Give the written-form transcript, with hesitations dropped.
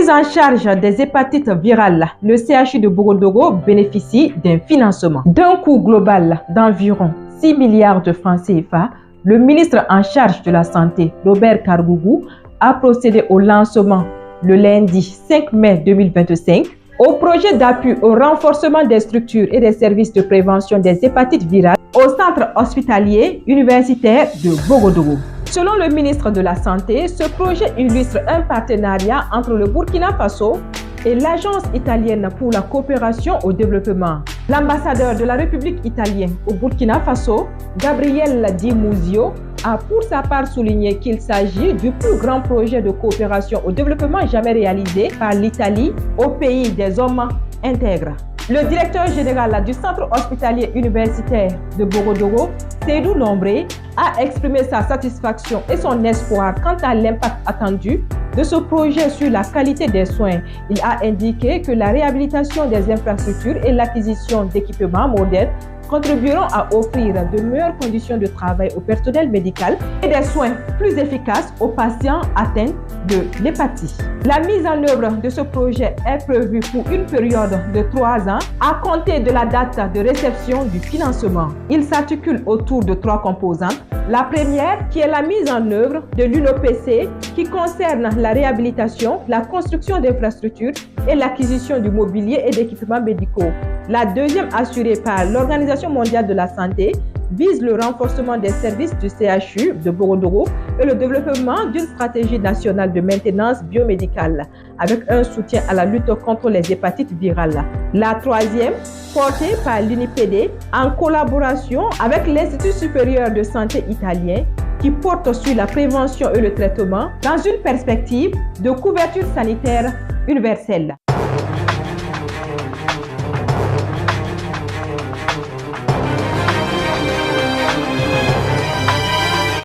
prise en charge des hépatites virales, le CHU de Borodogo bénéficie d'un financement d'un coût global d'environ 6 milliards de francs CFA. Le ministre en charge de la Santé, Robert Kargougou, a procédé au lancement le lundi 5 mai 2025 au projet d'appui au renforcement des structures et des services de prévention des hépatites virales au centre hospitalier universitaire de Borodogo. Selon le ministre de la Santé, ce projet illustre un partenariat entre le Burkina Faso et l'Agence italienne pour la coopération au développement. L'ambassadeur de la République italienne au Burkina Faso, Gabriel Di Muzio, a pour sa part souligné qu'il s'agit du plus grand projet de coopération au développement jamais réalisé par l'Italie au pays des hommes intègres. Le directeur général du centre hospitalier universitaire de Borodogo, Seydou Lombré, a exprimé sa satisfaction et son espoir quant à l'impact attendu de ce projet sur la qualité des soins. Il a indiqué que la réhabilitation des infrastructures et l'acquisition d'équipements modernes contribueront à offrir de meilleures conditions de travail au personnel médical et des soins plus efficaces aux patients atteints de l'hépatite. La mise en œuvre de ce projet est prévue pour une période de 3 ans à compter de la date de réception du financement. Il s'articule autour de 3 composantes. La première, qui est la mise en œuvre de l'UNOPC, qui concerne la réhabilitation, la construction d'infrastructures et l'acquisition du mobilier et d'équipements médicaux. La deuxième, assurée par l'Organisation mondiale de la santé, vise le renforcement des services du CHU de Borodogo et le développement d'une stratégie nationale de maintenance biomédicale avec un soutien à la lutte contre les hépatites virales. La troisième, portée par l'UNIPD en collaboration avec l'Institut supérieur de santé italien, qui porte sur la prévention et le traitement dans une perspective de couverture sanitaire universelle.